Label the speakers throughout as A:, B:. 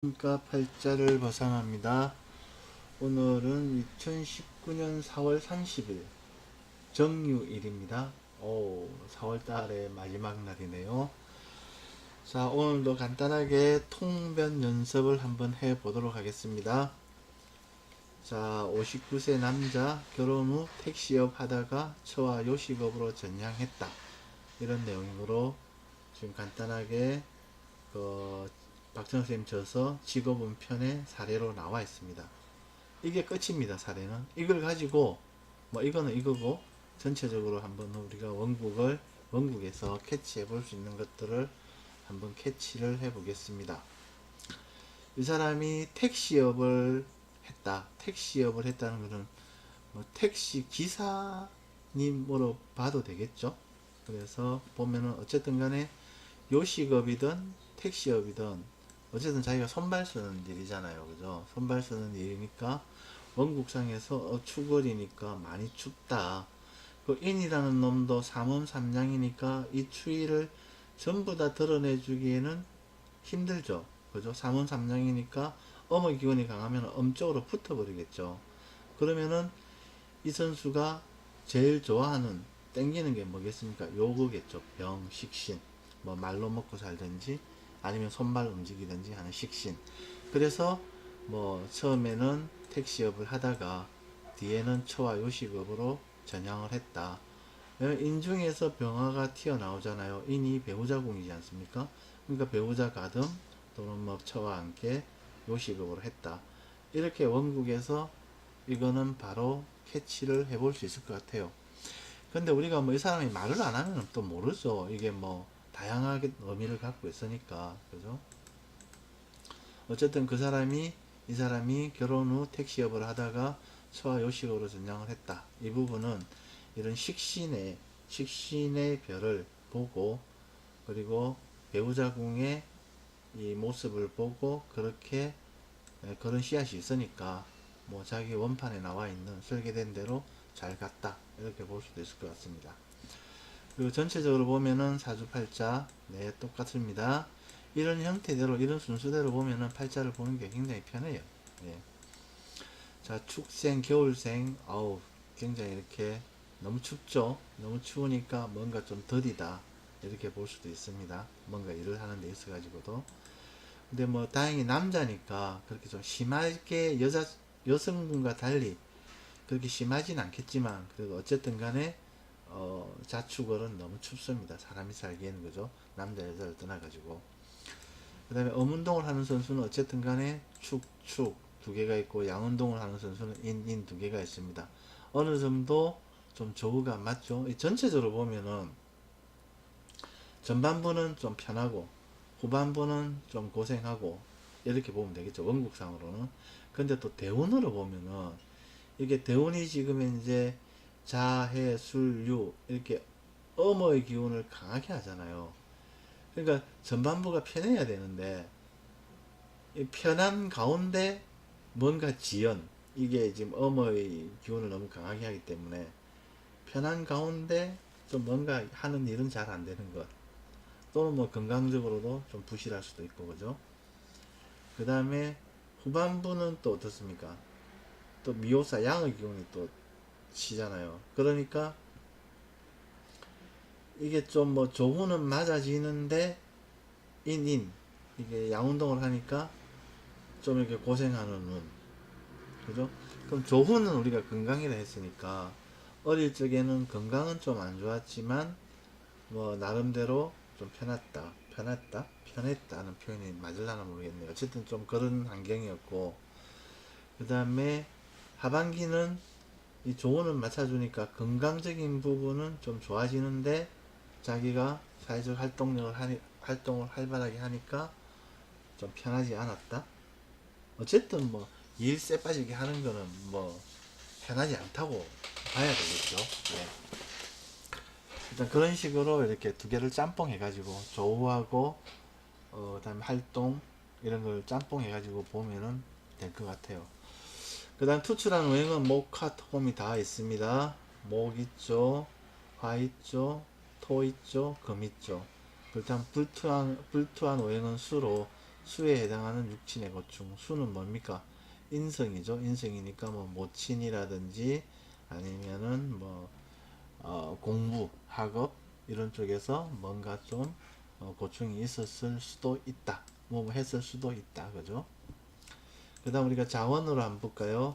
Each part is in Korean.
A: 가 팔자를 벗어납니다. 오늘은 2019년 4월 30일 정유일입니다. 4월 달의 마지막 날이네요. 자, 오늘도 간단하게 통변 연습을 한번 해 보도록 하겠습니다. 자, 59세 남자, 결혼 후 택시업 하다가 처와 요식업으로 전향했다. 이런 내용으로 지금 간단하게 박정 선생님 저서 직업은 편의 사례로 나와 있습니다. 이게 끝입니다. 사례는 이걸 가지고 뭐 이거는 이거고 전체적으로 한번 우리가 원국에서 캐치해 볼 수 있는 것들을 한번 캐치를 해 보겠습니다. 이 사람이 택시업을 했다. 택시업을 했다는 것은 뭐 택시 기사님으로 봐도 되겠죠. 그래서 보면은 어쨌든 간에 요식업이든 택시업이든 어쨌든 자기가 손발 쓰는 일이잖아요. 그죠? 손발 쓰는 일이니까 원국상에서 추월이니까 많이 춥다. 그 인이라는 놈도 삼음삼량이니까 이 추위를 전부 다 드러내주기에는 힘들죠. 그죠? 삼음삼량이니까 엄의 기운이 강하면 엄쪽으로 붙어버리겠죠. 그러면은 이 선수가 제일 좋아하는 땡기는 게 뭐겠습니까? 요거겠죠. 병, 식신. 뭐 말로 먹고 살든지 아니면 손발 움직이든지 하는 식신. 그래서 뭐 처음에는 택시업을 하다가 뒤에는 처와 요식업으로 전향을 했다. 인중에서 병화가 튀어나오잖아요. 인이 배우자궁이지 않습니까? 그러니까 배우자 가듬 또는 뭐 처와 함께 요식업으로 했다. 이렇게 원국에서 이거는 바로 캐치를 해볼 수 있을 것 같아요. 근데 우리가 뭐 이 사람이 말을 안 하면 또 모르죠. 이게 뭐 다양하게 의미를 갖고 있으니까. 그죠? 어쨌든 이 사람이 결혼 후 택시업을 하다가 처와 요식업으로 전향을 했다. 이 부분은 이런 식신의 별을 보고, 그리고 배우자궁의 이 모습을 보고, 그렇게 그런 씨앗이 있으니까, 뭐 자기 원판에 나와 있는 설계된 대로 잘 갔다. 이렇게 볼 수도 있을 것 같습니다. 그리고 전체적으로 보면은 사주팔자, 네, 똑같습니다. 이런 형태대로, 이런 순서대로 보면은 팔자를 보는 게 굉장히 편해요. 예. 자, 축생, 겨울생, 굉장히 이렇게 너무 춥죠? 너무 추우니까 뭔가 좀 더디다. 이렇게 볼 수도 있습니다. 뭔가 일을 하는 데 있어가지고도. 근데 뭐 다행히 남자니까 그렇게 좀 심하게 여성분과 달리 그렇게 심하진 않겠지만, 그래도 어쨌든 간에 자축월은 너무 춥습니다. 사람이 살기에는. 그죠? 남자 여자를 떠나가지고. 그 다음에 엄운동을 하는 선수는 어쨌든 간에 축 두 개가 있고, 양운동을 하는 선수는 인 두 개가 있습니다. 어느 정도 좀 조우가 맞죠? 전체적으로 보면은 전반부는 좀 편하고 후반부는 좀 고생하고 이렇게 보면 되겠죠. 원국상으로는. 근데 또 대운으로 보면은 이게 대운이 지금 이제 자해 술유 이렇게 엄의 기운을 강하게 하잖아요. 그러니까 전반부가 편해야 되는데 이 편한 가운데 뭔가 지연, 이게 지금 엄의 기운을 너무 강하게 하기 때문에 편한 가운데 좀 뭔가 하는 일은 잘 안 되는 것, 또는 뭐 건강적으로도 좀 부실할 수도 있고. 그죠? 그 다음에 후반부는 또 어떻습니까? 또 미호사 양의 기운이 또 치잖아요. 그러니까 이게 좀 뭐 조후는 맞아지는데 이게 양운동을 하니까 좀 이렇게 고생하는 운. 그죠? 그럼 조후는 우리가 건강이라 했으니까 어릴 적에는 건강은 좀 안 좋았지만 뭐 나름대로 좀 편했다는 표현이 맞을라나 모르겠네요. 어쨌든 좀 그런 환경이었고, 그 다음에 하반기는 이 조언을 맞춰주니까 건강적인 부분은 좀 좋아지는데, 자기가 사회적 활동을 활발하게 하니까 좀 편하지 않았다. 어쨌든 뭐 일 쎄 빠지게 하는 거는 뭐 편하지 않다고 봐야 되겠죠. 네. 일단 그런 식으로 이렇게 두 개를 짬뽕 해가지고 조우하고 그다음에 활동 이런 걸 짬뽕 해가지고 보면은 될 것 같아요. 그 다음 투출한 오행은 목화 토금이 다 있습니다. 목 있죠, 화 있죠, 토 있죠, 금 있죠. 불투한 오행은 수로 수에 해당하는 육친의 고충. 수는 뭡니까? 인성이죠. 인성이니까 뭐 모친이라든지 아니면은 뭐 공부, 학업 이런 쪽에서 뭔가 좀 고충이 있었을 수도 있다. 뭐 했을 수도 있다. 그죠? 그 다음 우리가 자원으로 한번 볼까요?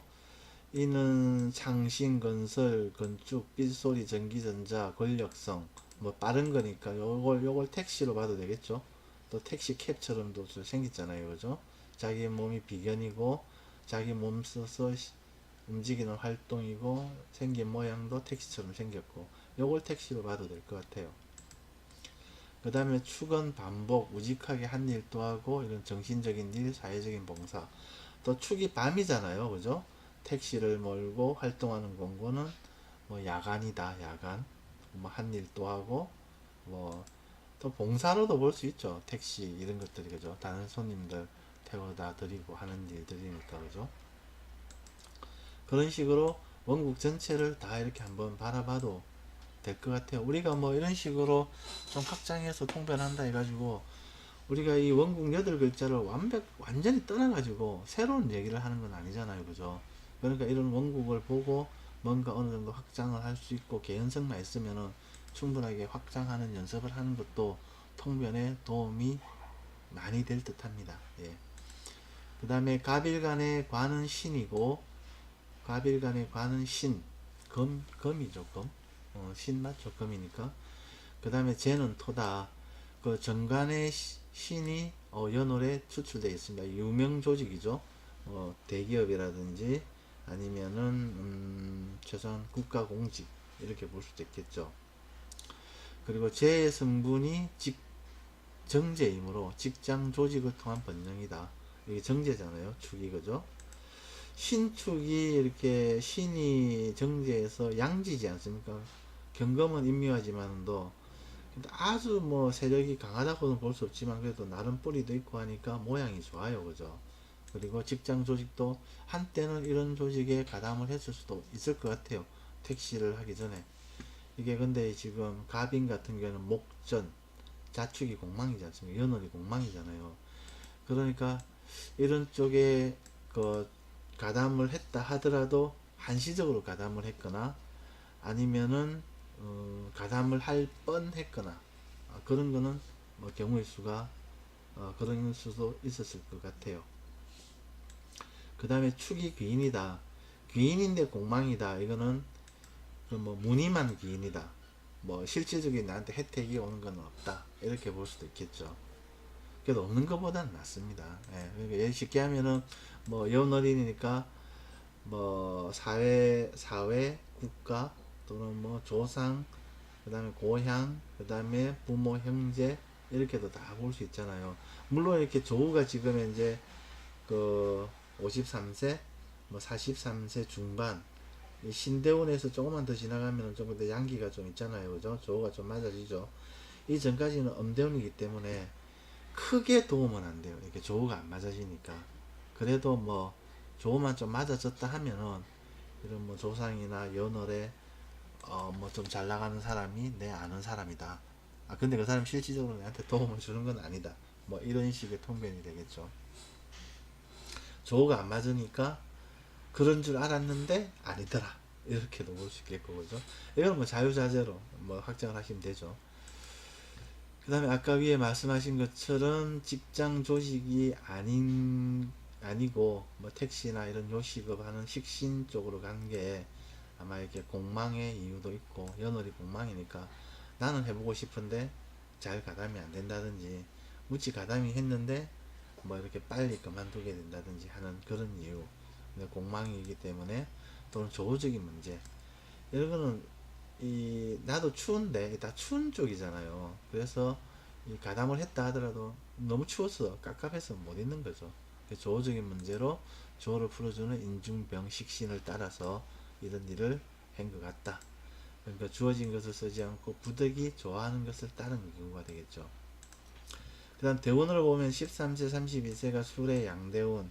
A: 이는 창신, 건설, 건축, 삘소리, 전기전자, 권력성, 뭐 빠른 거니까 요걸 택시로 봐도 되겠죠. 또 택시 캡처럼도 생겼잖아요. 그죠? 자기 몸이 비견이고 자기 몸 써서 움직이는 활동이고 생긴 모양도 택시처럼 생겼고 요걸 택시로 봐도 될 것 같아요. 그 다음에 축은 반복, 우직하게 한 일 또 하고 이런 정신적인 일, 사회적인 봉사. 또 축이 밤이잖아요. 그죠? 택시를 몰고 활동하는 공고는 뭐 야간이다. 야간. 뭐 한 일 또 하고 뭐 또 봉사로도 볼 수 있죠. 택시 이런 것들이 그죠? 다른 손님들 태워다 드리고 하는 일들이니까 그죠? 그런 식으로 원국 전체를 다 이렇게 한번 바라봐도 될 것 같아요. 우리가 뭐 이런 식으로 좀 확장해서 통변한다 해가지고 우리가 이 원국 8글자를 완전히 떠나가지고 새로운 얘기를 하는 건 아니잖아요. 그죠? 그러니까 이런 원국을 보고 뭔가 어느 정도 확장을 할 수 있고 개연성만 있으면은 충분하게 확장하는 연습을 하는 것도 통변에 도움이 많이 될 듯 합니다. 예. 그 다음에 갑일간의 관은 신이고 갑일간의 관은 신, 금이죠. 금. 신 맞죠? 금이니까. 그 다음에 재는 토다. 그 정관의 신이 연월에 추출되어 있습니다. 유명 조직이죠. 대기업이라든지 아니면은 최소한 국가공직 이렇게 볼 수도 있겠죠. 그리고 재의 성분이 정제이므로 직장 조직을 통한 번영이다. 이게 정제잖아요. 축이 그죠? 신축이 이렇게 신이 정제해서 양지지 않습니까? 경검은 임묘하지만도 아주 뭐 세력이 강하다고는 볼 수 없지만 그래도 나름 뿌리도 있고 하니까 모양이 좋아요. 그죠? 그리고 직장 조직도 한때는 이런 조직에 가담을 했을 수도 있을 것 같아요. 택시를 하기 전에. 이게 근데 지금 갑인 같은 경우는 목전, 자축이 공망이지 않습니까? 연월이 공망이잖아요. 그러니까 이런 쪽에 그 가담을 했다 하더라도 한시적으로 가담을 했거나 아니면은 가담을 할 뻔했거나 그런 거는 뭐 경우의 수가 그런 수도 있었을 것 같아요. 그 다음에 축이 귀인이다. 귀인인데 공망이다. 이거는 그뭐 무늬만 귀인이다. 뭐 실질적인 나한테 혜택이 오는 건 없다. 이렇게 볼 수도 있겠죠. 그래도 없는 것보다는 낫습니다. 예, 그러니까 쉽게 하면은 뭐 연월인이니까 뭐 사회, 국가 또는 뭐 조상, 그 다음에 고향, 그 다음에 부모, 형제 이렇게도 다 볼 수 있잖아요. 물론 이렇게 조우가 지금 이제 그 53세, 뭐 43세 중반 이 신대원에서 조금만 더 지나가면 조금 더 양기가 좀 있잖아요. 그죠? 조우가 좀 맞아지죠. 이 전까지는 엄대운이기 때문에 크게 도움은 안 돼요. 이렇게 조우가 안 맞아지니까. 그래도 뭐 조우만 좀 맞아졌다 하면은 이런 뭐 조상이나 연월에 뭐 좀 잘 나가는 사람이 내 아는 사람이다. 아 근데 그 사람 실질적으로 내한테 도움을 주는 건 아니다. 뭐 이런 식의 통변이 되겠죠. 조우가 안 맞으니까 그런 줄 알았는데 아니더라. 이렇게도 볼 수 있겠고 그죠. 이건 뭐 자유자재로 뭐 확정을 하시면 되죠. 그 다음에 아까 위에 말씀하신 것처럼 직장 조직이 아니고 뭐 택시나 이런 요식업 하는 식신 쪽으로 간 게 아마 이렇게 공망의 이유도 있고 연월이 공망이니까 나는 해보고 싶은데 잘 가담이 안 된다든지 무치 가담이 했는데 뭐 이렇게 빨리 그만두게 된다든지 하는 그런 이유. 공망이기 때문에 또는 조직적인 문제 이런 거는 이 나도 추운데 다 추운 쪽이잖아요. 그래서 이 가담을 했다 하더라도 너무 추워서 깝깝해서 못 있는 거죠. 조호적인 문제로 조호를 풀어주는 인중병 식신을 따라서 이런 일을 한 것 같다. 그러니까 주어진 것을 쓰지 않고 부득이 좋아하는 것을 따르는 경우가 되겠죠. 그 다음 대운으로 보면 13세 31세가 술의 양대운.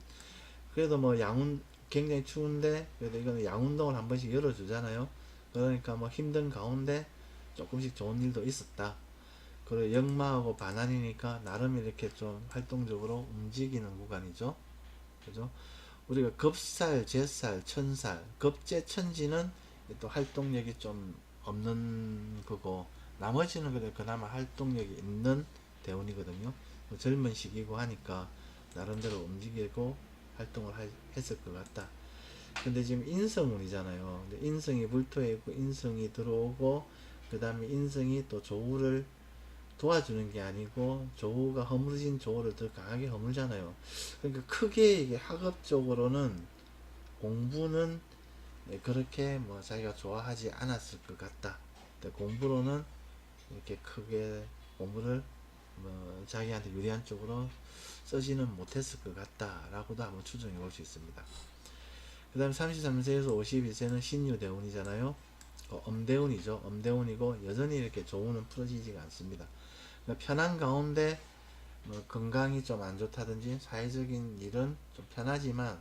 A: 그래도 뭐 양운 굉장히 추운데 그래도 이거는 양운동을 한 번씩 열어주잖아요. 그러니까 뭐 힘든 가운데 조금씩 좋은 일도 있었다. 그리고 역마하고 반환이니까 나름 이렇게 좀 활동적으로 움직이는 구간이죠. 그죠? 우리가 겁살, 제살, 천살, 겁제, 천지는 또 활동력이 좀 없는 거고, 나머지는 그래 그나마 활동력이 있는 대운이거든요. 뭐 젊은 시기고 하니까 나름대로 움직이고 활동을 했을 것 같다. 근데 지금 인성운이잖아요. 근데 인성이 불토에 있고 인성이 들어오고, 그 다음에 인성이 또 조우를 도와주는 게 아니고 조우가 허물어진 조우를 더 강하게 허물잖아요. 그러니까 크게 이게 학업적으로는 공부는 그렇게 뭐 자기가 좋아하지 않았을 것 같다. 근데 공부로는 이렇게 크게 공부를 뭐 자기한테 유리한 쪽으로 쓰지는 못했을 것 같다라고도 한번 추정해 볼 수 있습니다. 그 다음에 33세에서 52세는 신유대운이잖아요. 엄대운이죠. 엄대운이고 여전히 이렇게 조운은 풀어지지가 않습니다. 그러니까 편한 가운데 뭐 건강이 좀 안 좋다든지 사회적인 일은 좀 편하지만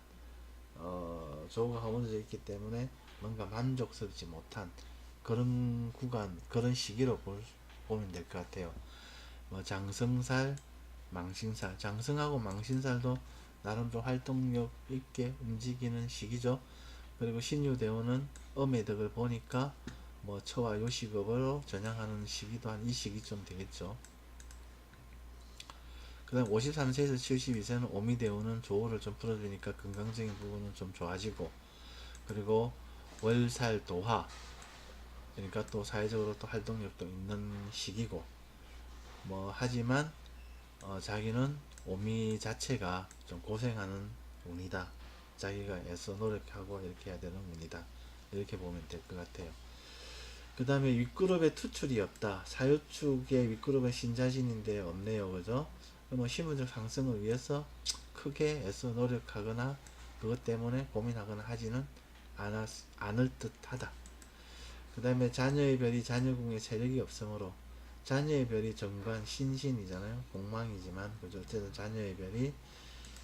A: 조우가 허물어져 있기 때문에 뭔가 만족스럽지 못한 그런 구간, 그런 시기로 보면 될 것 같아요. 뭐 장성살, 망신살, 장성하고 망신살도 나름 좀 활동력 있게 움직이는 시기죠. 그리고 신유대원은 음의 덕을 보니까 뭐 처와 요식업으로 전향하는 시기도 한 이 시기쯤 되겠죠. 그 다음 53세에서 72세는 오미대운은 조우를 좀 풀어주니까 건강적인 부분은 좀 좋아지고, 그리고 월살도화, 그러니까 또 사회적으로 또 활동력도 있는 시기고, 뭐 하지만 자기는 오미 자체가 좀 고생하는 운이다. 자기가 애써 노력하고 이렇게 해야 되는 운이다. 이렇게 보면 될 것 같아요. 그 다음에 윗그룹에 투출이 없다. 사유축의 윗그룹은 신자신인데 없네요. 그죠? 뭐 신분적 상승을 위해서 크게 애써 노력하거나 그것 때문에 고민하거나 하지는 않을 듯 하다. 그 다음에 자녀의 별이 자녀궁에 세력이 없으므로, 자녀의 별이 정관 신신이잖아요. 공망이지만 그죠? 어쨌든 자녀의 별이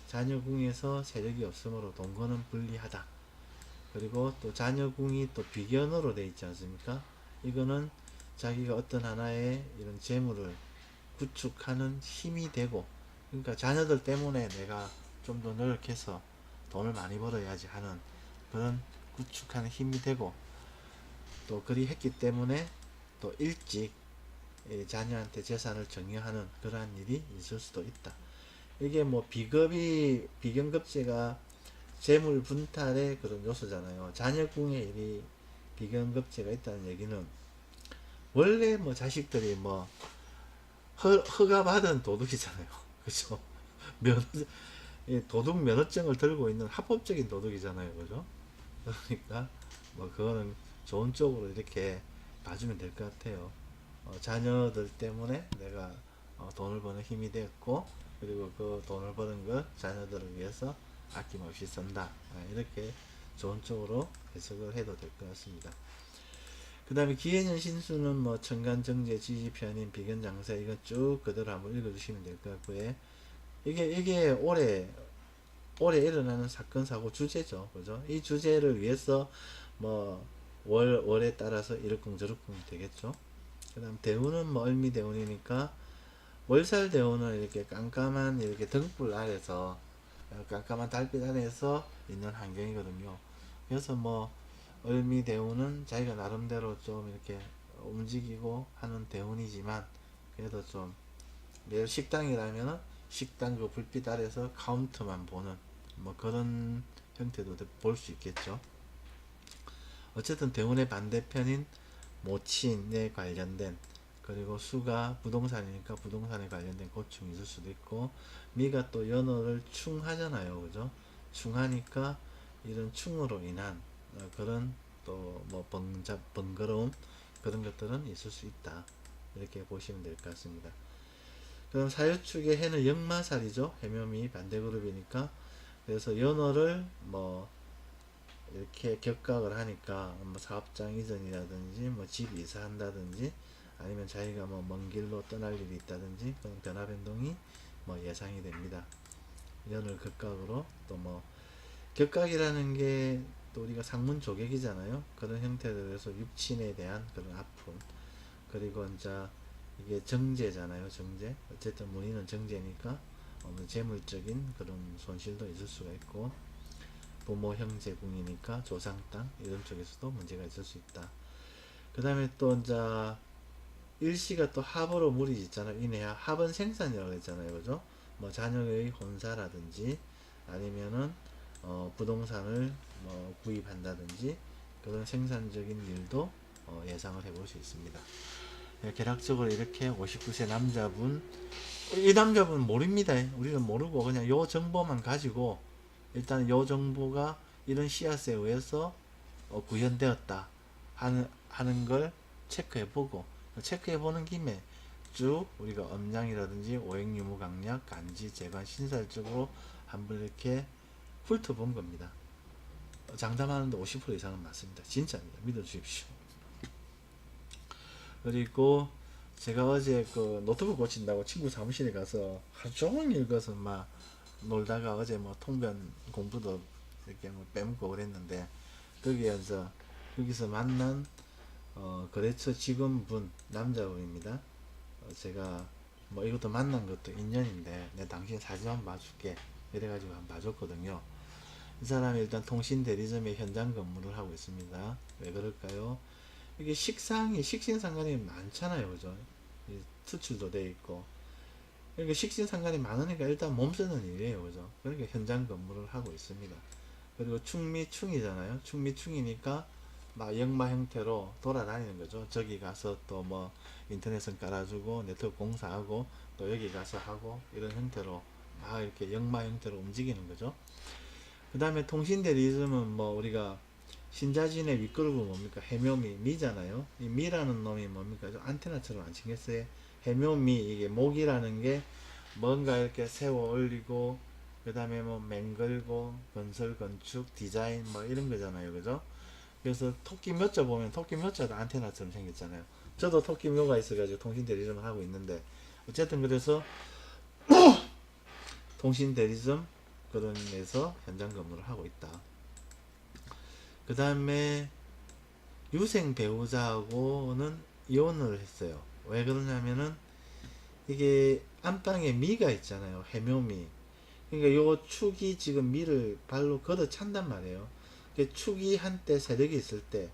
A: 자녀궁에서 세력이 없으므로 동거는 불리하다. 그리고 또 자녀궁이 또 비견으로 되어 있지 않습니까? 이거는 자기가 어떤 하나의 이런 재물을 구축하는 힘이 되고, 그러니까 자녀들 때문에 내가 좀 더 노력해서 돈을 많이 벌어야지 하는 그런 구축하는 힘이 되고, 또 그리 했기 때문에 또 일찍 자녀한테 재산을 증여하는 그러한 일이 있을 수도 있다. 이게 뭐 비견급제가 재물 분탈의 그런 요소잖아요. 자녀궁에 일이 비견급제가 있다는 얘기는 원래 뭐 자식들이 뭐 허가 받은 도둑이잖아요. 그죠? 면 도둑 면허증을 들고 있는 합법적인 도둑이잖아요. 그죠? 그러니까 뭐 그거는 좋은 쪽으로 이렇게 봐주면 될 것 같아요. 자녀들 때문에 내가 돈을 버는 힘이 됐고, 그리고 그 돈을 버는 것 자녀들을 위해서 아낌없이 쓴다. 이렇게 좋은 쪽으로 해석을 해도 될 것 같습니다. 그 다음에 기해년 신수는 뭐 천간 정제 지지 편인 비견 장사, 이거 쭉 그대로 한번 읽어주시면 될 것 같고요. 이게 올해 일어나는 사건 사고 주제죠. 그죠? 이 주제를 위해서 뭐 월에 따라서 이렇쿵 저렇쿵 되겠죠. 그 다음 대운은 뭐 을미대운이니까 월살 대운은 이렇게 깜깜한 이렇게 등불 아래서, 깜깜한 달빛 아래서 있는 환경이거든요. 그래서 뭐 을미대운은 자기가 나름대로 좀 이렇게 움직이고 하는 대운이지만, 그래도 좀 내일 식당이라면은 식당 그 불빛 아래서 카운트만 보는 뭐 그런 형태도 볼 수 있겠죠. 어쨌든 대운의 반대편인 모친에 관련된, 그리고 수가 부동산이니까 부동산에 관련된 고충이 있을 수도 있고, 미가 또 연어를 충하잖아요. 그죠? 충하니까 이런 충으로 인한 그런 또 뭐 번거로움, 그런 것들은 있을 수 있다. 이렇게 보시면 될 것 같습니다. 그럼 사유축의 해는 역마살이죠. 해묘미 반대그룹이니까. 그래서 연어를 뭐 이렇게 격각을 하니까 뭐 사업장 이전이라든지 뭐 집 이사한다든지, 아니면 자기가 뭐 먼 길로 떠날 일이 있다든지 그런 변화 변동이 뭐 예상이 됩니다. 연을 격각으로 또 뭐 격각이라는 게 또 우리가 상문 조객이잖아요. 그런 형태들에서 육친에 대한 그런 아픔, 그리고 이제 이게 정제잖아요. 정제. 어쨌든 문의는 정제니까 재물적인 그런 손실도 있을 수가 있고, 부모 형제 궁이니까 조상 땅 이런 쪽에서도 문제가 있을 수 있다. 그 다음에 또 이제 일시가 또 합으로 물이 있잖아요. 인해야 합은 생산이라고 했잖아요. 그죠? 뭐 자녀의 혼사라든지 아니면은 부동산을 뭐 구입한다든지 그런 생산적인 일도 예상을 해볼 수 있습니다. 계략적으로 이렇게 59세 남자분, 이 남자분 모릅니다. 우리는 모르고 그냥 요 정보만 가지고 일단 요 정보가 이런 씨앗에 의해서 구현되었다 하는 걸 체크해보고, 체크해보는 김에 쭉 우리가 음양이라든지 오행유무강약 간지 재관 신살적으로 한번 이렇게 훑어본 겁니다. 장담하는데 50% 이상은 맞습니다. 진짜입니다. 믿어주십시오. 그리고 제가 어제 그 노트북 고친다고 친구 사무실에 가서 하루 종일 그것은 막 놀다가 어제 뭐 통변 공부도 이렇게 뭐 빼먹고 그랬는데, 거기서 만난 거래처 직원분 남자분입니다. 제가 뭐 이것도 만난 것도 인연인데 내 당신 사진 한번 봐줄게 이래가지고 한번 봐줬거든요. 이 사람이 일단 통신 대리점에 현장 근무를 하고 있습니다. 왜 그럴까요? 이게 식신상관이 많잖아요, 그죠? 수출도 돼 있고. 그러니까 식신상관이 많으니까 일단 몸 쓰는 일이에요, 그죠? 그러니까 현장 근무를 하고 있습니다. 그리고 충미충이잖아요. 충미충이니까 막 역마 형태로 돌아다니는 거죠. 저기 가서 또 뭐 인터넷은 깔아주고 네트워크 공사하고 또 여기 가서 하고 이런 형태로 막 이렇게 역마 형태로 움직이는 거죠. 그 다음에 통신대리점은 뭐 우리가 신자진의 윗그룹은 뭡니까? 해묘미, 미잖아요. 이 미라는 놈이 뭡니까? 좀 안테나처럼 안 생겼어요. 해묘미, 이게 목이라는 게 뭔가 이렇게 세워 올리고, 그 다음에 뭐 맹글고, 건설, 건축, 디자인 뭐 이런 거잖아요. 그죠? 그래서 토끼 묘자 보면 토끼 묘자도 안테나처럼 생겼잖아요. 저도 토끼 묘가 있어가지고 통신 대리점을 하고 있는데, 어쨌든 그래서 통신 대리점 그런 데서 현장 근무를 하고 있다. 그 다음에 유생 배우자하고는 이혼을 했어요. 왜 그러냐면은 이게 안방에 미가 있잖아요. 해묘미. 그러니까 요 축이 지금 미를 발로 걷어 찬단 말이에요. 축이 한때 세력이 있을 때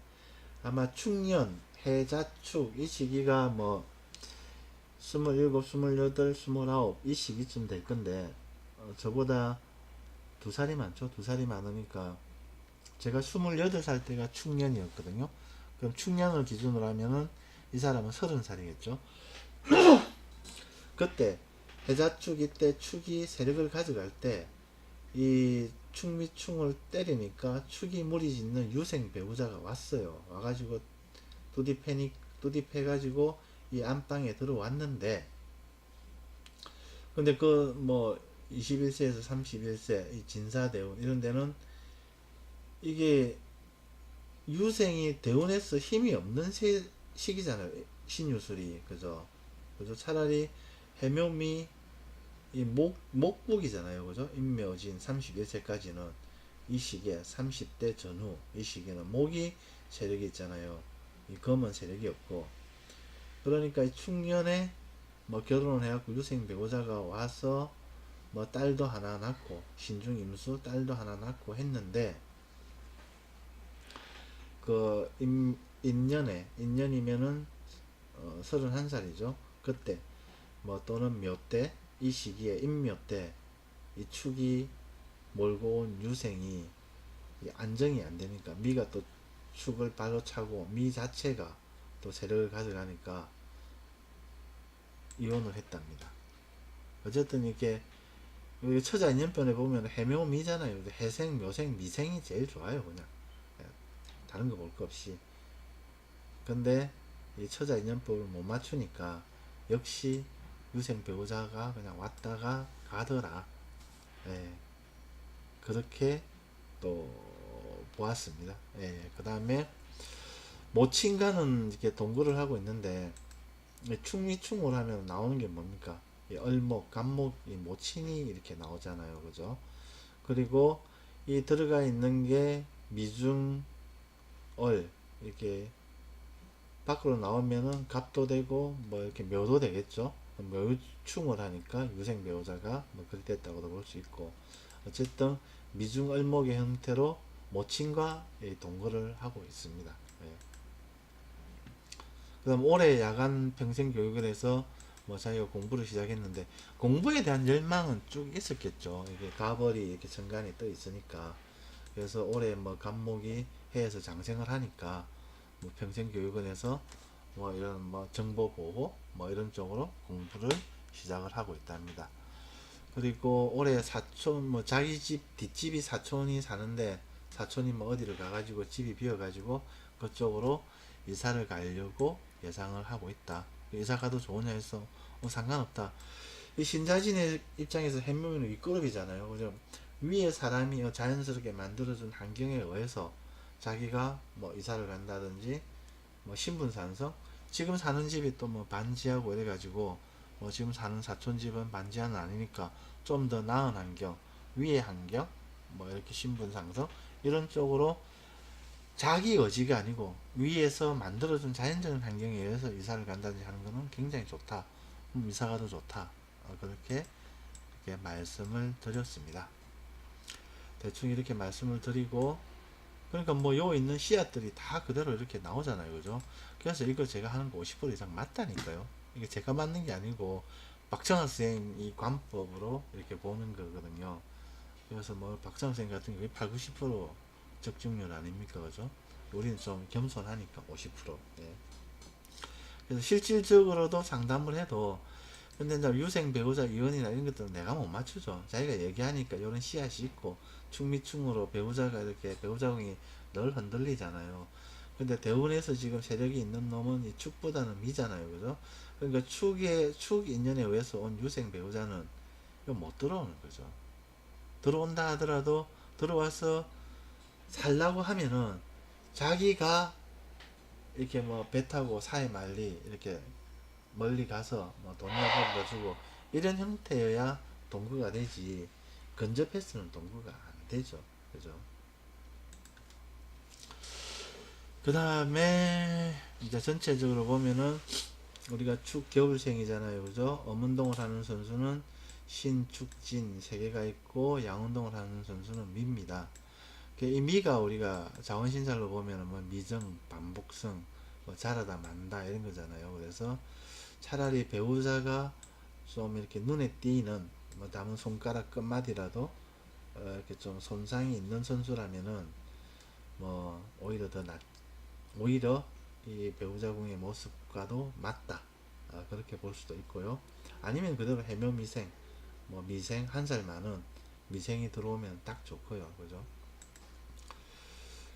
A: 아마 축년, 해자축 이 시기가 뭐 27, 28, 29 이 시기쯤 될 건데 저보다 2살이 많죠. 2살이 많으니까 제가 28살 때가 축년이었거든요. 그럼 축년을 기준으로 하면은 이 사람은 30살이겠죠. 그때 해자축이 때 축이 세력을 가져갈 때 이 축미충을 때리니까 축이 무리짓는 유생 배우자가 왔어요. 와가지고 두딥해가지고 이 안방에 들어왔는데, 근데 그 뭐 21세에서 31세 이 진사대운 이런 데는 이게 유생이 대운에서 힘이 없는 시기잖아요. 신유술이. 그죠? 차라리 해묘미 이 목국이잖아요. 그죠? 임묘진 31세까지는 이 시기에 30대 전후 이 시기에는 목이 세력이 있잖아요. 이 검은 세력이 없고. 그러니까 이 충년에 뭐 결혼을 해갖고 유생 배우자가 와서 뭐 딸도 하나 낳고 신중 임수 딸도 하나 낳고 했는데, 그 인년이면은 31살이죠. 그때 뭐 또는 묘때 이 시기에 임묘 때 이 축이 몰고 온 유생이 안정이 안 되니까 미가 또 축을 발로 차고 미 자체가 또 세력을 가져가니까 이혼을 했답니다. 어쨌든 이렇게 처자 인연편에 보면 해묘미잖아요. 해생, 묘생, 미생이 제일 좋아요. 그냥 다른 거 볼 거 없이. 근데 이 처자 인연법을 못 맞추니까 역시 유생 배우자가 그냥 왔다가 가더라. 예, 그렇게 또 보았습니다. 예, 그 다음에 모친가는 이렇게 동거를 하고 있는데, 충미충을 하면 나오는 게 뭡니까? 이 얼목, 간목, 이 모친이 이렇게 나오잖아요. 그죠? 그리고 이 들어가 있는 게 미중, 얼, 이렇게 밖으로 나오면은 갑도 되고 뭐 이렇게 묘도 되겠죠. 묘충을 하니까 유생 배우자가 뭐 그리 됐다고도 볼 수 있고, 어쨌든 미중 을목의 형태로 모친과 동거를 하고 있습니다. 예. 그다음 올해 야간 평생 교육을 해서 뭐 자기가 공부를 시작했는데 공부에 대한 열망은 쭉 있었겠죠. 이게 가벌이 이렇게 천간에 떠 있으니까. 그래서 올해 뭐 간목이 해에서 장생을 하니까 뭐 평생 교육을 해서 뭐 이런 뭐 정보 보호 뭐 이런 쪽으로 공부를 시작을 하고 있답니다. 그리고 올해 사촌 뭐 자기 집 뒷집이 사촌이 사는데 사촌이 뭐 어디를 가가지고 집이 비어가지고 그쪽으로 이사를 가려고 예상을 하고 있다. 이사 가도 좋으냐 해서 상관없다. 이 신자진의 입장에서 해묘는 윗그룹이잖아요. 그죠? 위에 사람이 자연스럽게 만들어준 환경에 의해서 자기가 뭐 이사를 간다든지 뭐 신분산성 지금 사는 집이 또 뭐 반지하고 이래가지고 뭐 지금 사는 사촌 집은 반지하는 아니니까 좀 더 나은 환경 위의 환경 뭐 이렇게 신분상승 이런 쪽으로 자기 의지가 아니고 위에서 만들어준 자연적인 환경에 의해서 이사를 간다든지 하는 거는 굉장히 좋다. 이사가 더 좋다. 그렇게 이렇게 말씀을 드렸습니다. 대충 이렇게 말씀을 드리고 그러니까 뭐 요 있는 씨앗들이 다 그대로 이렇게 나오잖아요. 그죠? 그래서 이거 제가 하는 거 50% 이상 맞다니까요. 이게 제가 맞는 게 아니고 박정환 선생이 관법으로 이렇게 보는 거거든요. 그래서 뭐 박정환 선생 같은 경우에 8, 90% 적중률 아닙니까? 그죠? 우리는 좀 겸손하니까 50%. 예. 그래서 실질적으로도 상담을 해도 근데 이제 유생 배우자 이혼이나 이런 것들은 내가 못 맞추죠. 자기가 얘기하니까 이런 씨앗이 있고 충미충으로 배우자가 이렇게 배우자궁이 늘 흔들리잖아요. 근데 대운에서 지금 세력이 있는 놈은 이 축보다는 미잖아요. 그죠? 그러니까 축 인연에 의해서 온 유생 배우자는 이거 못 들어오는 거죠. 들어온다 하더라도 들어와서 살라고 하면은 자기가 이렇게 뭐 배 타고 사해 말리 이렇게 멀리 가서 뭐 돈이나 벌어주고 이런 형태여야 동거가 되지 근접해서는 동거가 안 되죠. 그죠? 그 다음에 이제 전체적으로 보면은 우리가 축 겨울생이잖아요. 그죠? 엄운동을 하는 선수는 신축진 세 개가 있고 양운동을 하는 선수는 미입니다. 이 미가 우리가 자원신살로 보면은 뭐 미정, 반복성, 뭐 잘하다 만다 이런 거잖아요. 그래서 차라리 배우자가 좀 이렇게 눈에 띄는 뭐 남은 손가락 끝마디라도 이렇게 좀 손상이 있는 선수라면은 뭐 오히려 오히려 이 배우자궁의 모습과도 맞다. 그렇게 볼 수도 있고요. 아니면 그대로 해묘 미생, 뭐 미생 한 살 많은 미생이 들어오면 딱 좋고요. 그죠?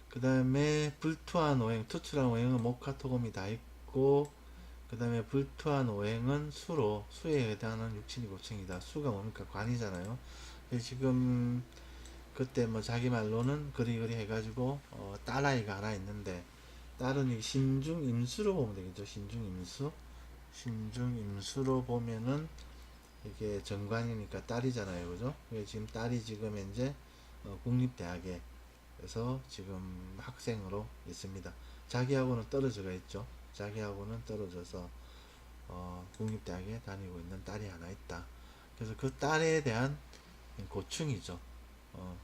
A: 그 다음에 불투한 오행, 투출한 오행은 목화토금이 다 있고 그 다음에 불투한 오행은 수에 해당하는 육친이 고층이다. 수가 뭡니까? 관이잖아요. 지금 그때 뭐 자기 말로는 그리그리 해가지고 딸아이가 하나 있는데 딸은 이 신중임수로 보면 되겠죠. 신중임수로 보면은 이게 정관이니까 딸이잖아요. 그죠? 지금 딸이 지금 현재 국립대학에 그래서 지금 학생으로 있습니다. 자기하고는 떨어져가 있죠. 자기하고는 떨어져서 국립대학에 다니고 있는 딸이 하나 있다. 그래서 그 딸에 대한 고충이죠. 어,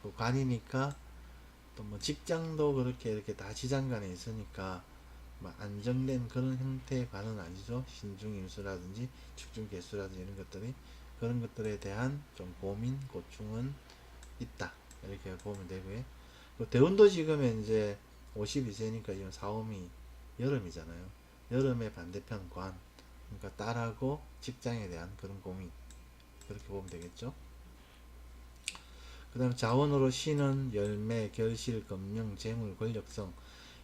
A: 그 관이니까 또 뭐 직장도 그렇게 이렇게 다 지장간에 있으니까 뭐 안정된 그런 형태의 관은 아니죠. 신중임수라든지 축중개수라든지 이런 것들이 그런 것들에 대한 좀 고민, 고충은 있다. 이렇게 보면 되고요. 대운도 지금 이제 52세니까 지금 사오미 여름이잖아요. 여름의 반대편 관. 그러니까 딸하고 직장에 대한 그런 고민. 그렇게 보면 되겠죠. 그 다음 자원으로 신은 열매, 결실, 금융, 재물, 권력성.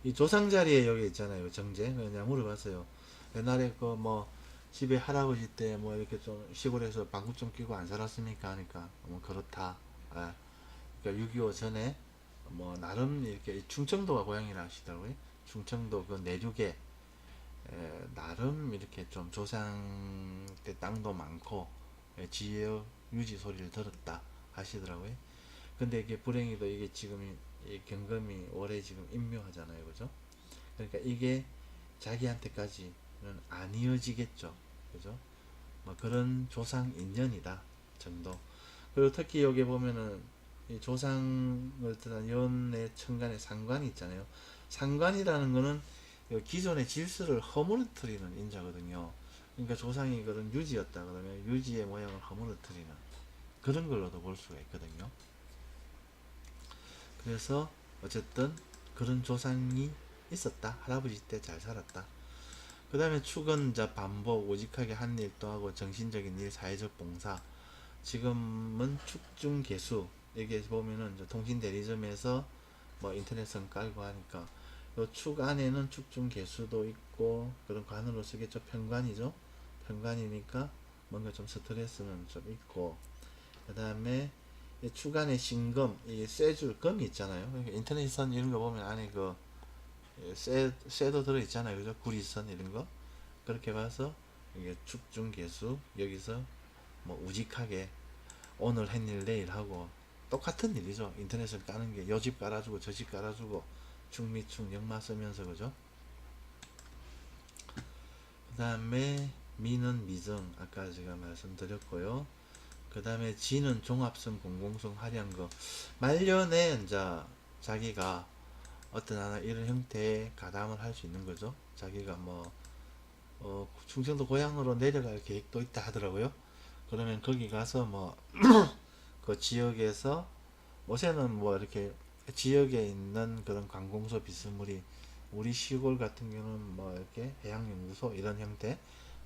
A: 이 조상 자리에 여기 있잖아요. 정제. 그냥 물어봤어요. 옛날에 그 뭐 집에 할아버지 때 뭐 이렇게 좀 시골에서 방구 좀 끼고 안 살았습니까? 하니까 뭐 그렇다. 아, 그러니까 6.25 전에 뭐 나름 이렇게 충청도가 고향이라 하시더라고요. 충청도 그 내륙에 나름 이렇게 좀 조상 때 땅도 많고 지역 유지 소리를 들었다 하시더라고요. 근데 이게 불행히도 이게 지금 이 경금이 올해 지금 임묘하잖아요. 그죠? 그러니까 이게 자기한테까지는 안 이어지겠죠. 그죠? 뭐 그런 조상 인연이다 정도. 그리고 특히 여기 보면은 이 조상을 뜻한 연의 천간에 상관이 있잖아요. 상관이라는 거는 기존의 질서를 허물어뜨리는 인자거든요. 그러니까 조상이 그런 유지였다 그러면 유지의 모양을 허물어뜨리는 그런 걸로도 볼 수가 있거든요. 그래서 어쨌든 그런 조상이 있었다. 할아버지 때 잘 살았다. 그 다음에 축은 자 반복 오직하게 한 일도 하고 정신적인 일 사회적 봉사. 지금은 축중개수 여기 보면은 통신 대리점에서 뭐 인터넷선 깔고 하니까 요 축 안에는 축중개수도 있고 그런 관으로 쓰겠죠. 편관이죠. 편관이니까 뭔가 좀 스트레스는 좀 있고 그 다음에 축 안에 신금 이 쇠줄 금이 있잖아요. 그러니까 인터넷선 이런 거 보면 안에 그 쇠도 들어 있잖아요. 그죠? 구리선 이런 거 그렇게 봐서 이게 축중개수 여기서 뭐 우직하게 오늘 햇일 내일 하고 똑같은 일이죠. 인터넷을 까는 게 요 집 깔아주고 저 집 깔아주고 충미충 역마 쓰면서 그죠. 그 다음에 미는 미정 아까 제가 말씀드렸고요. 그 다음에 지는 종합성 공공성 화려한 거 말년에 이제 자기가 어떤 하나 이런 형태의 가담을 할 수 있는 거죠. 자기가 뭐 충청도 고향으로 내려갈 계획도 있다 하더라고요. 그러면 거기 가서 뭐 그 지역에서 요새는 뭐 이렇게 지역에 있는 그런 관공서 비스무리 우리 시골 같은 경우는 뭐 이렇게 해양연구소 이런 형태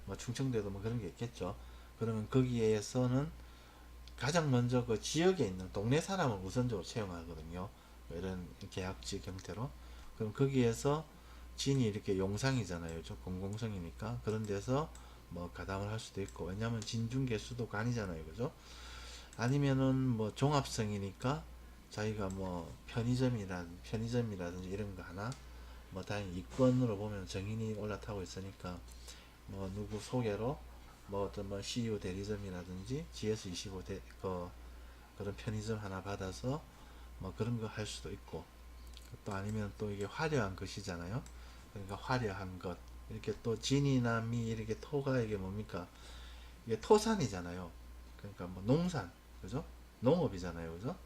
A: 뭐 충청도에도 뭐 그런 게 있겠죠. 그러면 거기에서는 가장 먼저 그 지역에 있는 동네 사람을 우선적으로 채용하거든요. 뭐 이런 계약직 형태로. 그럼 거기에서 진이 이렇게 용상이잖아요. 저 공공성이니까 그런 데서 뭐 가담을 할 수도 있고 왜냐하면 진중계수도 관이잖아요. 그죠? 아니면은 뭐 종합성이니까 자기가 뭐 편의점이라든지 이런 거 하나 뭐 다행히 이권으로 보면 정인이 올라타고 있으니까 뭐 누구 소개로 뭐 어떤 뭐 CU 대리점이라든지 GS25 그런 편의점 하나 받아서 뭐 그런 거 할 수도 있고 또 아니면 또 이게 화려한 것이잖아요. 그러니까 화려한 것 이렇게 또 진이나 미 이렇게 토가 이게 뭡니까 이게 토산이잖아요. 그러니까 뭐 농산 그죠? 농업이잖아요. 그죠?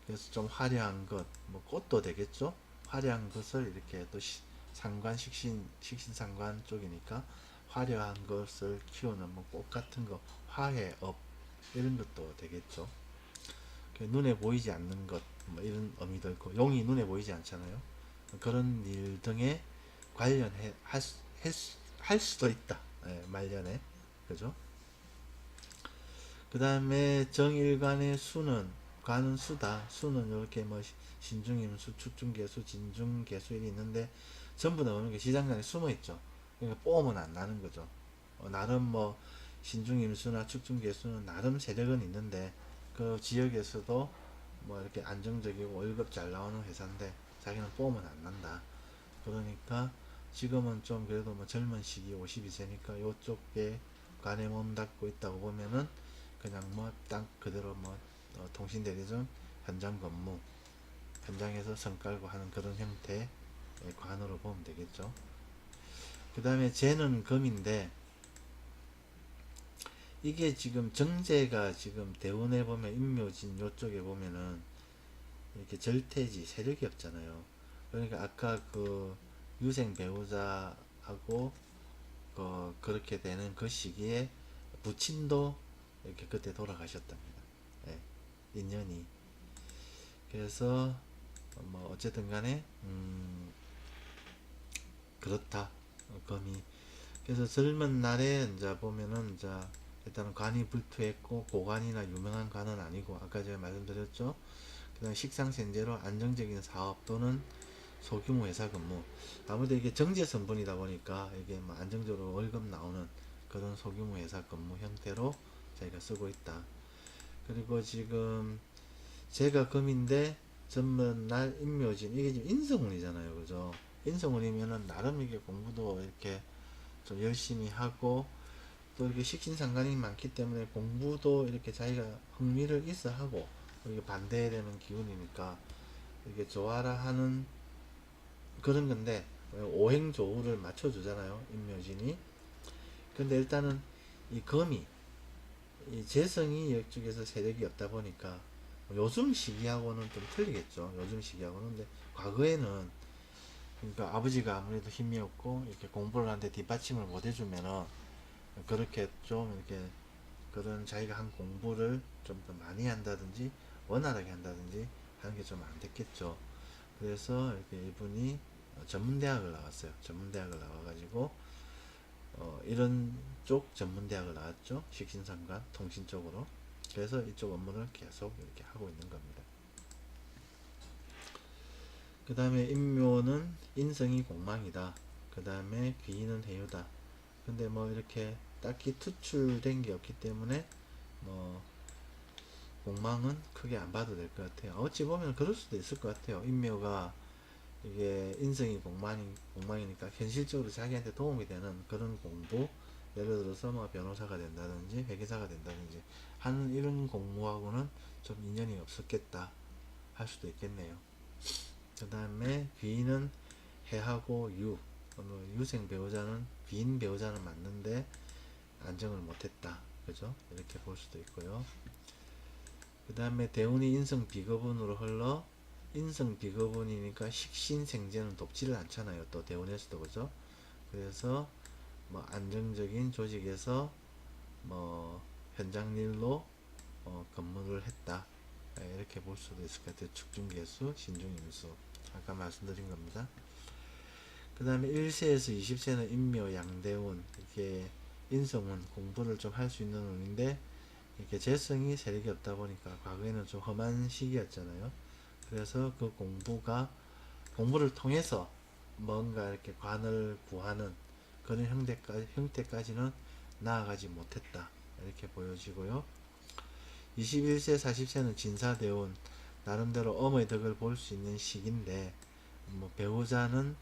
A: 그래서 좀 화려한 것, 뭐 꽃도 되겠죠? 화려한 것을 이렇게 또 상관, 식신상관 쪽이니까 화려한 것을 키우는 뭐 꽃 같은 거, 화해업, 이런 것도 되겠죠. 눈에 보이지 않는 것, 뭐 이런 의미도 있고, 용이 눈에 보이지 않잖아요. 그런 일 등에 관련해, 할 수도 있다. 예, 말년에. 그죠? 그 다음에 정일관의 수는 관은 수다. 수는 이렇게 뭐 신중임수, 축중계수, 진중계수일이 있는데 전부 다 오는 게 시장간에 숨어 있죠. 그러니까 뽀으면 안 나는 거죠. 나름 뭐 신중임수나 축중계수는 나름 세력은 있는데 그 지역에서도 뭐 이렇게 안정적이고 월급 잘 나오는 회사인데 자기는 뽀으면 안 난다. 그러니까 지금은 좀 그래도 뭐 젊은 시기 52세니까 요쪽에 관에 몸 닫고 있다고 보면은 그냥 뭐 딱 그대로 뭐 통신대리점 현장 근무 현장에서 선 깔고 하는 그런 형태의 관으로 보면 되겠죠. 그 다음에 재는 금인데 이게 지금 정제가 지금 대운에 보면 임묘진 요쪽에 보면은 이렇게 절퇴지 세력이 없잖아요. 그러니까 아까 그 유생 배우자하고 그렇게 되는 그 시기에 부친도 이렇게 그때 돌아가셨답니다. 예, 인연이. 그래서 뭐 어쨌든 간에 그렇다. 검이. 그래서 젊은 날에 이제 보면은 이제 일단은 관이 불투했고 고관이나 유명한 관은 아니고 아까 제가 말씀드렸죠. 그다음 식상생제로 안정적인 사업 또는 소규모 회사 근무. 아무래도 이게 정제 성분이다 보니까 이게 뭐 안정적으로 월급 나오는 그런 소규모 회사 근무 형태로 저희가 쓰고 있다. 그리고 지금 제가 금인데 전문날 인묘진 이게 지금 인성운이잖아요. 그죠? 인성운이면은 나름 이게 공부도 이렇게 좀 열심히 하고 또 이렇게 식신상관이 많기 때문에 공부도 이렇게 자기가 흥미를 있어 하고 이게 반대되는 기운이니까 이게 좋아라 하는 그런 건데 오행조우를 맞춰주잖아요. 임묘진이. 근데 일단은 이 금이 이 재성이 이쪽에서 세력이 없다 보니까 요즘 시기하고는 좀 틀리겠죠. 요즘 시기하고는. 근데 과거에는 그러니까 아버지가 아무래도 힘이 없고 이렇게 공부를 하는데 뒷받침을 못 해주면은 그렇게 좀 이렇게 그런 자기가 한 공부를 좀 더 많이 한다든지 원활하게 한다든지 하는 게 좀 안 됐겠죠. 그래서 이렇게 이분이 전문대학을 나왔어요. 전문대학을 나와가지고 이런 쪽 전문대학을 나왔죠. 식신상관 통신 쪽으로. 그래서 이쪽 업무를 계속 이렇게 하고 있는 겁니다. 그 다음에 인묘는 인성이 공망이다. 그 다음에 귀인은 해유다. 근데 뭐 이렇게 딱히 투출된 게 없기 때문에 뭐 공망은 크게 안 봐도 될 것 같아요. 어찌 보면 그럴 수도 있을 것 같아요. 인묘가 이게 인성이 공망이니까 현실적으로 자기한테 도움이 되는 그런 공부, 예를 들어서 뭐 변호사가 된다든지 회계사가 된다든지 하는 이런 공무하고는 좀 인연이 없었겠다 할 수도 있겠네요. 그 다음에 귀인은 해하고 유, 유생 배우자는 귀인 배우자는 맞는데 안정을 못했다. 그죠? 이렇게 볼 수도 있고요. 그 다음에 대운이 인성 비거분으로 흘러 인성 비거분이니까 식신생재는 돕지를 않잖아요. 또 대운에서도 그죠? 그래서 뭐 안정적인 조직에서 뭐 현장 일로 근무를 했다. 이렇게 볼 수도 있을 것 같아요. 축중개수, 신중임수. 아까 말씀드린 겁니다. 그 다음에 1세에서 20세는 인묘, 양대운, 이렇게 인성은 공부를 좀 할 수 있는 운인데 이렇게 재성이 세력이 없다 보니까 과거에는 좀 험한 시기였잖아요. 그래서 그 공부를 통해서 뭔가 이렇게 관을 구하는 그런 형태까지는 나아가지 못했다. 이렇게 보여지고요. 21세, 40세는 진사대운, 나름대로 엄의 덕을 볼 수 있는 시기인데, 뭐 배우자는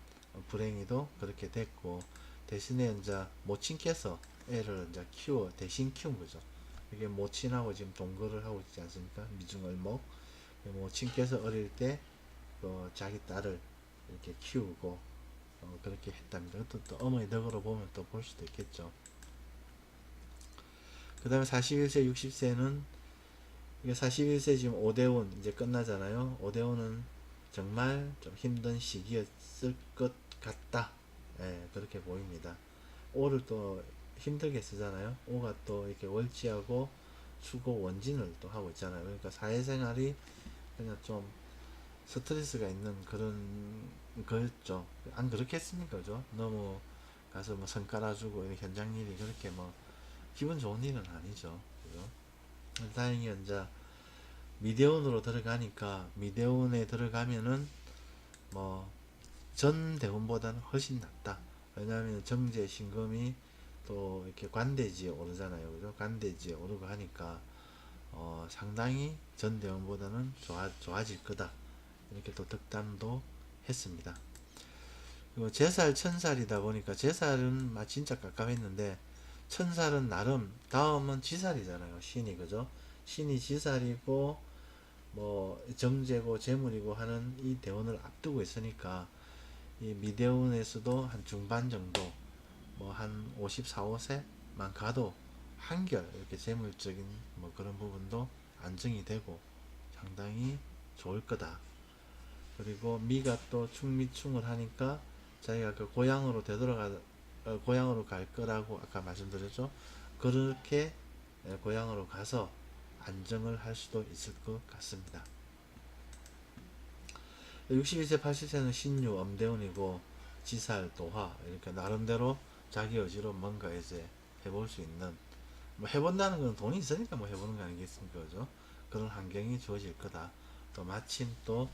A: 불행히도 그렇게 됐고, 대신에 이제 모친께서 애를 이제 대신 키운 거죠. 이게 모친하고 지금 동거를 하고 있지 않습니까? 미중을목. 모친께서 어릴 때 자기 딸을 이렇게 키우고 그렇게 했답니다. 또 어머니 덕으로 보면 또 볼 수도 있겠죠. 그 다음에 41세, 60세는 이게 41세 지금 오대운 이제 끝나잖아요. 오대운은 정말 좀 힘든 시기였을 것 같다. 예, 그렇게 보입니다. 오를 또 힘들게 쓰잖아요. 오가 또 이렇게 월지하고 수고 원진을 또 하고 있잖아요. 그러니까 사회생활이 그냥 좀 스트레스가 있는 그런 거였죠. 안 그렇겠습니까? 그죠? 너무 가서 뭐 성 깔아주고 현장 일이 그렇게 뭐 기분 좋은 일은 아니죠. 그죠? 다행히 이제 미대원으로 들어가니까 미대원에 들어가면은 뭐 전 대원보다는 훨씬 낫다. 왜냐하면 정제 신금이 또 이렇게 관대지에 오르잖아요. 그죠? 관대지에 오르고 하니까 상당히 전 대원보다는 좋아질 거다. 이렇게 또 덕담도 했습니다. 그리고 제살 천살이다 보니까 제살은 진짜 깝깝했는데 천살은 나름 다음은 지살이잖아요. 신이 그죠? 신이 지살이고 뭐 정제고 재물이고 하는 이 대운을 앞두고 있으니까 이 미대운에서도 한 중반 정도 뭐 한 54, 5세만 가도 한결 이렇게 재물적인 뭐 그런 부분도 안정이 되고 상당히 좋을 거다. 그리고 미가 또 충미충을 하니까 자기가 그 고향으로 갈 거라고 아까 말씀드렸죠. 그렇게 고향으로 가서 안정을 할 수도 있을 것 같습니다. 61세, 80세는 신유, 엄대운이고 지살, 도화 이렇게 나름대로 자기 의지로 뭔가 이제 해볼 수 있는 뭐 해본다는 건 돈이 있으니까 뭐 해보는 거 아니겠습니까? 그죠? 그런 환경이 주어질 거다. 또 마침 또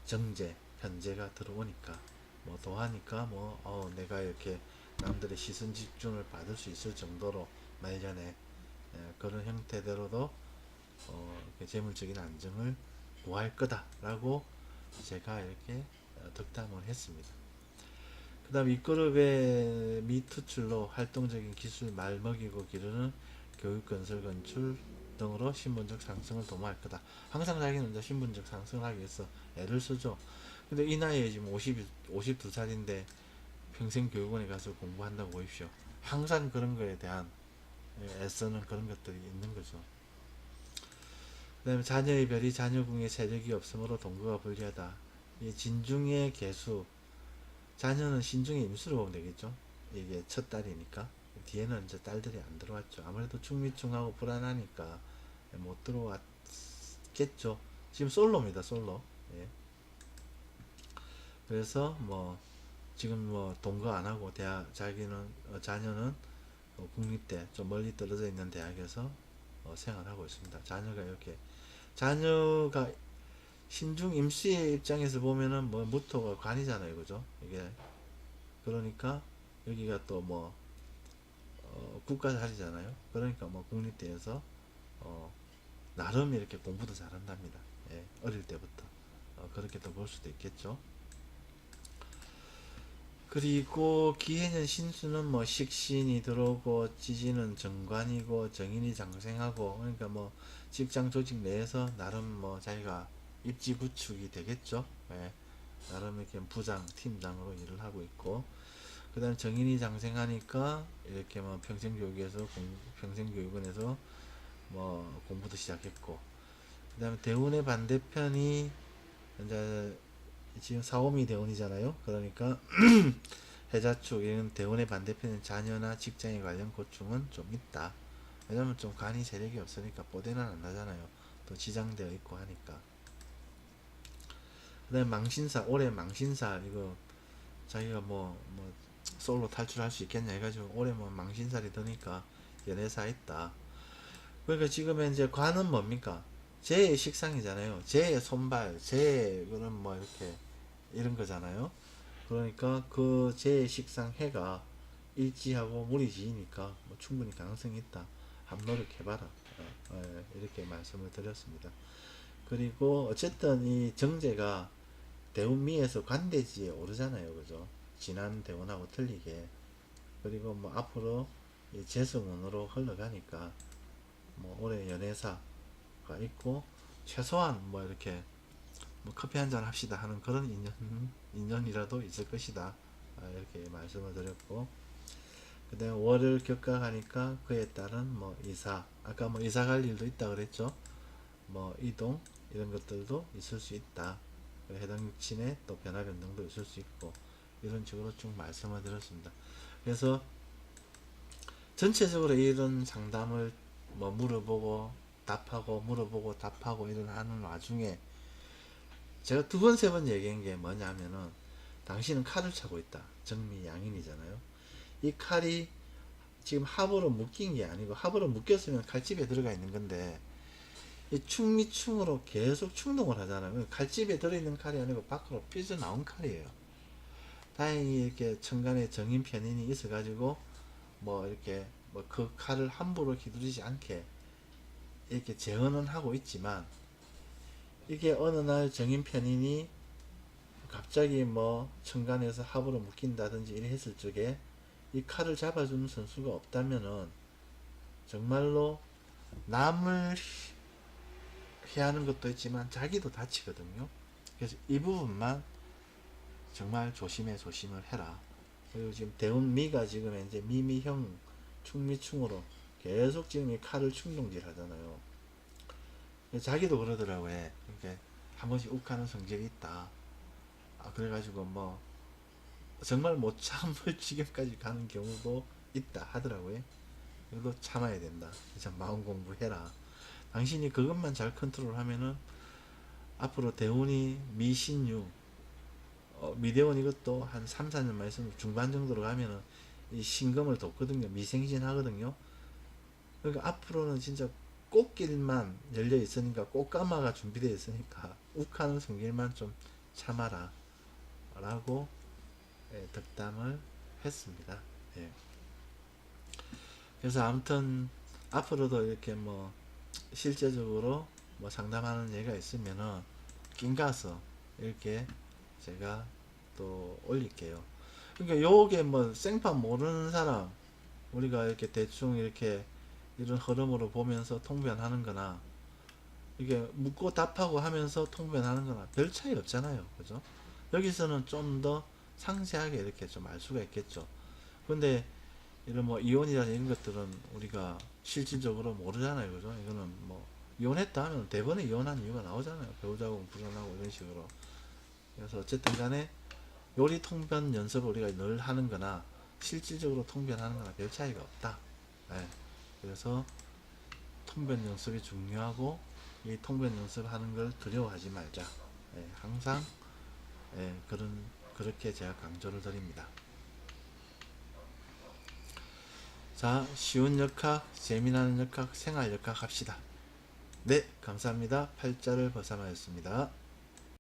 A: 정제, 현재가 들어오니까 뭐 더하니까 뭐 내가 이렇게 남들의 시선 집중을 받을 수 있을 정도로 말년에 그런 형태대로도 재물적인 안정을 구할 거다라고 제가 이렇게 덕담을 했습니다. 그 다음 이 그룹의 미투출로 활동적인 기술 말먹이고 기르는 교육 건설 건축 등으로 신분적 상승을 도모할 거다. 항상 자기는 이제 신분적 상승을 하기 위해서 애를 쓰죠. 근데 이 나이에 지금 52살인데 평생 교육원에 가서 공부한다고 보십시오. 항상 그런 거에 대한 애쓰는 그런 것들이 있는 거죠. 그 다음에 자녀의 별이 자녀궁에 세력이 없으므로 동거가 불리하다. 이 진중의 개수, 자녀는 신중의 임수로 보면 되겠죠. 이게 첫 딸이니까. 뒤에는 이제 딸들이 안 들어왔죠. 아무래도 충미충하고 불안하니까 못 들어왔겠죠. 지금 솔로입니다, 솔로. 예. 그래서 뭐 지금 뭐 동거 안 하고 자녀는 국립대 좀 멀리 떨어져 있는 대학에서 생활하고 있습니다. 자녀가 신중 임수의 입장에서 보면은 뭐 무토가 관이잖아요, 그죠? 이게 그러니까 여기가 또 뭐 국가 자리잖아요. 그러니까 뭐 국립대에서 어, 나름 이렇게 공부도 잘한답니다. 예, 어릴 때부터 그렇게 또 볼 수도 있겠죠. 그리고 기해년 신수는 뭐 식신이 들어오고 지지는 정관이고 정인이 장생하고, 그러니까 뭐 직장 조직 내에서 나름 뭐 자기가 입지 구축이 되겠죠. 예, 나름 이렇게 부장 팀장으로 일을 하고 있고, 그 다음에 정인이 장생하니까 이렇게 뭐 평생교육원에서 뭐 공부도 시작했고, 그 다음에 대운의 반대편이 이제 지금 사오미 대운이잖아요. 그러니까 해자축 이런 대운의 반대편인 자녀나 직장에 관련 고충은 좀 있다. 왜냐면 좀 간이 세력이 없으니까 뽀대는 안 나잖아요. 또 지장되어 있고 하니까. 그 다음에 망신사, 올해 망신사, 이거 자기가 뭐 솔로 탈출할 수 있겠냐 해가지고 올해 뭐 망신살이 드니까 연애사 있다. 그러니까 지금 현재 관은 뭡니까? 제 식상이잖아요. 제 손발, 제 그런 뭐 이렇게 이런 거잖아요. 그러니까 그 제 식상 해가 일지하고 물이 지니까 뭐 충분히 가능성이 있다. 한번 노력해봐라. 이렇게 말씀을 드렸습니다. 그리고 어쨌든 이 정제가 대운미에서 관대지에 오르잖아요, 그죠? 지난 대운하고 틀리게. 그리고 뭐 앞으로 이 재성운으로 흘러가니까 뭐 올해 연애사가 있고, 최소한 뭐 이렇게 뭐 커피 한잔 합시다 하는 그런 인연이라도 있을 것이다. 이렇게 말씀을 드렸고, 그 다음에 월을 격각하니까 그에 따른 뭐 이사, 아까 뭐 이사 갈 일도 있다 그랬죠. 뭐 이동 이런 것들도 있을 수 있다. 해당 육친의 또 변화 변동도 있을 수 있고, 이런 식으로 쭉 말씀을 드렸습니다. 그래서 전체적으로 이런 상담을 뭐 물어보고 답하고 물어보고 답하고 이런 하는 와중에 제가 두 번 세 번 얘기한 게 뭐냐면은, 당신은 칼을 차고 있다. 정미 양인이잖아요. 이 칼이 지금 합으로 묶인 게 아니고, 합으로 묶였으면 칼집에 들어가 있는 건데 이 충미충으로 계속 충동을 하잖아요. 칼집에 들어있는 칼이 아니고 밖으로 삐져나온 칼이에요. 다행히 이렇게 천간에 정인 편인이 있어가지고 뭐 이렇게 뭐 그 칼을 함부로 휘두르지 않게 이렇게 제어는 하고 있지만, 이게 어느 날 정인 편인이 갑자기 뭐 천간에서 합으로 묶인다든지 이래 했을 적에 이 칼을 잡아주는 선수가 없다면은 정말로 남을 해하는 것도 있지만 자기도 다치거든요. 그래서 이 부분만 정말 조심을 해라. 그리고 지금 대운미가 지금 이제 미미형 충미충으로 계속 지금 이 칼을 충동질 하잖아요. 자기도 그러더라고요. 이렇게 한 번씩 욱하는 성질이 있다. 그래가지고 뭐 정말 못 참을 지경까지 가는 경우도 있다 하더라고요. 그래도 참아야 된다. 참 마음 공부해라. 당신이 그것만 잘 컨트롤하면은 앞으로 대운이 미신유, 미대원 이것도 한 3, 4년만 있으면 중반 정도로 가면은 이 신금을 돋거든요. 미생신 하거든요. 그러니까 앞으로는 진짜 꽃길만 열려 있으니까, 꽃가마가 준비되어 있으니까 욱하는 성질만 좀 참아라 라고 덕담을 했습니다. 예. 그래서 아무튼 앞으로도 이렇게 뭐 실제적으로 뭐 상담하는 얘가 있으면은 낀가서 이렇게 제가 또 올릴게요. 그러니까 요게 뭐 생판 모르는 사람, 우리가 이렇게 대충 이렇게 이런 흐름으로 보면서 통변하는 거나, 이게 묻고 답하고 하면서 통변하는 거나 별 차이 없잖아요, 그죠? 여기서는 좀 더 상세하게 이렇게 좀 알 수가 있겠죠. 근데 이런 뭐 이혼이나 이런 것들은 우리가 실질적으로 모르잖아요. 그죠? 이거는 뭐 이혼했다 하면 대번에 이혼한 이유가 나오잖아요. 배우자하고 불안하고 이런 식으로. 그래서 어쨌든 간에 요리 통변 연습을 우리가 늘 하는 거나 실질적으로 통변하는 거나 별 차이가 없다. 예. 그래서 통변 연습이 중요하고 이 통변 연습하는 걸 두려워하지 말자. 예. 항상 예. 그렇게 제가 강조를 드립니다. 자, 쉬운 역학, 재미나는 역학, 생활 역학 합시다. 네, 감사합니다. 팔자를 벗삼아였습니다.